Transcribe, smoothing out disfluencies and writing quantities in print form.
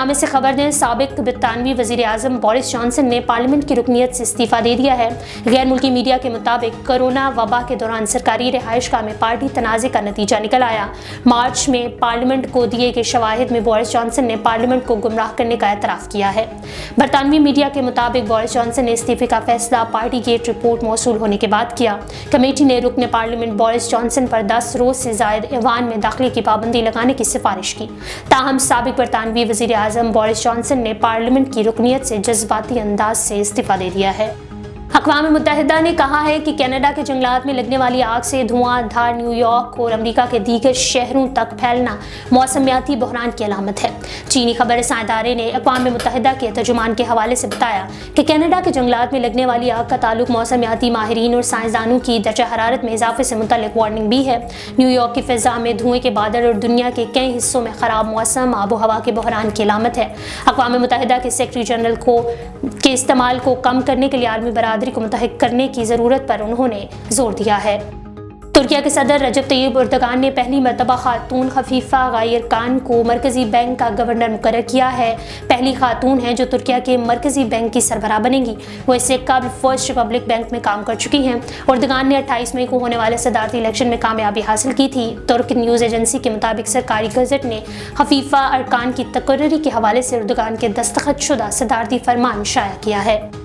नामे से खबर दें, साबिक ब्रितानवी वजीर आजम बोरिस जॉनसन ने पार्लियामेंट की रुकनियत से इस्तीफा दे दिया है। गैर मुल्की मीडिया के मुताबिक कोरोना वबा के दौरान सरकारी रिहाइशगाह में पार्टी तनाज़े का नतीजा निकल आया। मार्च में पार्लियामेंट को दिए गए शवाहिद में बोरिस जॉनसन ने पार्लियामेंट को गुमराह करने का एतराफ़ किया है। बरतानवी मीडिया के मुताबिक बोरिस जॉनसन ने इस्तीफे का फैसला पार्टी गेट रिपोर्ट मौसूल होने के बाद किया। कमेटी ने रुकने पार्लियामेंट बोरिस जॉनसन पर 10 रोज से ज़ायद ऐवान में दाखिले की पाबंदी लगाने की सिफारिश की। ताहम साबिक बरतानवी वज़ीर आज़म बोरिस जॉनसन ने पार्लियामेंट की रुकनियत से जज्बाती अंदाज से इस्तीफा दे दिया है। अक़वाम मुत्तहिदा ने कहा है कि कनाडा के जंगलात में लगने वाली आग से धुआंधार न्यूयॉर्क और अमेरिका के दीगर शहरों तक फैलना मौसमियाती बहरान की अलामत है। चीनी खबर रसां इदारे ने अक़वाम मुत्तहिदा के तर्जुमान के हवाले से बताया कि कनाडा के जंगलात में लगने वाली आग का ताल्लुक मौसमियाती माहिरीन और साइंसदानों की दर्जा हरारत में इजाफे से मुतल्लिक वार्निंग भी है। न्यूयॉर्क की फ़िज़ा में धुएँ के बादल और दुनिया के कई हिस्सों में ख़राब मौसम आबो हवा के बहरान की अलामत है। अक़वाम मुत्तहिदा के सेक्रेटरी जनरल के इस्तेमाल को कम करने के लिए आलमी बरादरी को मुतहक करने की ज़रूरत पर उन्होंने जोर दिया है। तुर्किया के सदर रजब तैयब एर्दोगान ने पहली मरतबा खातून खफीफा गायर कान को मरकज़ी बैंक का गवर्नर मुकर्रर किया है। पहली खातून है जो तुर्किया के मरकज़ी बैंक की सरबराह बनेंगी। वो इससे कबल फर्स्ट रिपब्लिक बैंक में काम कर चुकी हैं। एर्दोगान ने 28 मई को होने वाले सदारती इलेक्शन में कामयाबी हासिल की थी। तुर्क न्यूज़ एजेंसी के मुताबिक सरकारी गज़ट ने खफीफा अरकान की तकर्री के हवाले से एर्दोगान के दस्तखत शुदा सदारती फरमान शाया किया है।